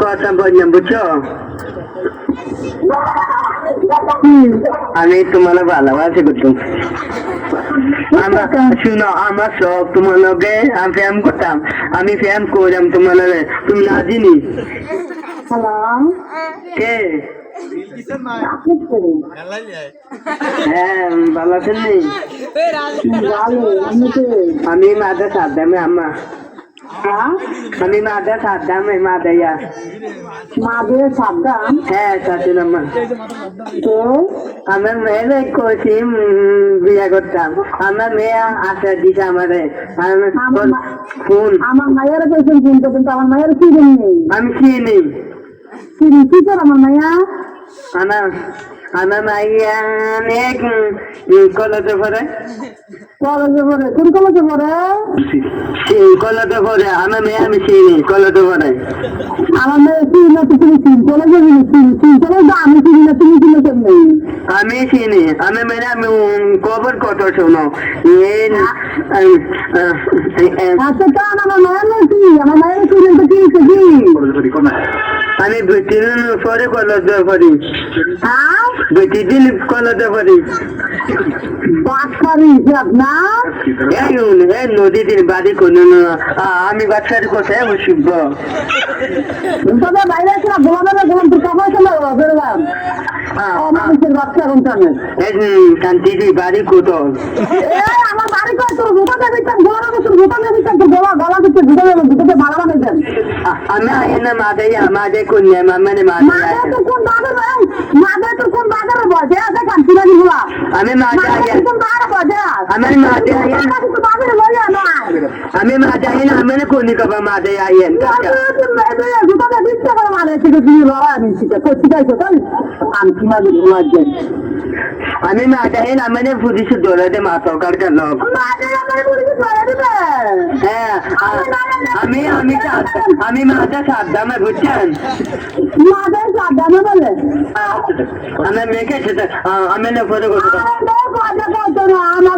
কথা বললাম বুঝছো, আমি তোমার ভালোবাসি করতাম। শুনো, আমার সব তোমার লগে আমি ফ্যাম করতাম, আমি ফ্যাম করলাম তোমার লগে, তুমি না জিনি। হ্যালো, কে? হ্যাঁ, ভালো আছেন নি? আমি মাদা সাদ্দামে আম্মা, আমি মাদা সাদ্দামে মাদাইয়া। মাদের সাবধান হ্যাঁ শাশুন আম্মা, তো আমার মেয়ে কইছি বিয়া করতাম, আমার মেয়ে আশা দিছে আমারে ফোন। আমার মায়ের পেয়েছেন কিন্তু কিন্তু আমার মায়ের কি নেই আমি চিনি কি করে আমার মায়া আমার আমার মাইয়া অনেক কলেজে পড়ে, কলেজে পড়ে কোন কলেজে পড়ে কলেজে পড়ে। আমার মেয়ে আমি চিনি কলেজে পড়ে। আমার মেয়ে চিনি না তুমি চিন কলেজে চিন কলেজ আমি চিনি না তুমি চিনো কেমনি আমি চিনি, আমি মেয়ে আমি খবর কত শোনো। আচ্ছা কারণ আমার মায়ের নাকি আমার মায়ের চিনেন তো কি আমি বেশি দিন পরে কলেজে পড়ি, হ্যাঁ বেশি দিন কলেজে পড়ি। বাচ্চারি আপনার এই নদীদের বাড়ি কোনো আমি বাচ্চার কোথায় বসিব। তবে বাইরে আছে না গোলামের গোলাম তোর কাপড় চলে বেরোলাম মানুষের বাচ্চা কোনখানে শান্তিদি বাড়ি কোথাও। আমার বাড়ি কয় তোর গোটা দেবে গোলা বছর গোটা দেবে তোর গোলা গলা দিচ্ছে ঢুকে যাবে ঢুকে ভাড়া বানাইছেন আমি আই না মাদাইয়া মাদে কন্যা মানে মাদে তোর কোন বাজার ভাই মাদে তোর কোন বাজারে বসে আছে কান্তিরানি গুলা আমি মাদে আইয়া কোন বাজারে বসে আমি মাদে আইয়া তোর বাজারে বসে না আমি মাদে আইয়া আমি কোনি কবা মাদে আইয়া গোটা দেবে দিচ্ছে করে মানে থেকে কি লড়া আমি শিখে তো শিখাইছো তাই আমি মাঝে ঘুমাই যাই আমি মাদে আইয়া মানে পুলিশ দৌড়াতে মাথা কাটকার লোক। হ্যাঁ আমি আমি আমি মাথা সাবধানে বুঝছেন মাদের সাবধানে বলে আমি মেয়েকে সেটা আমি না ফটো করতে আমার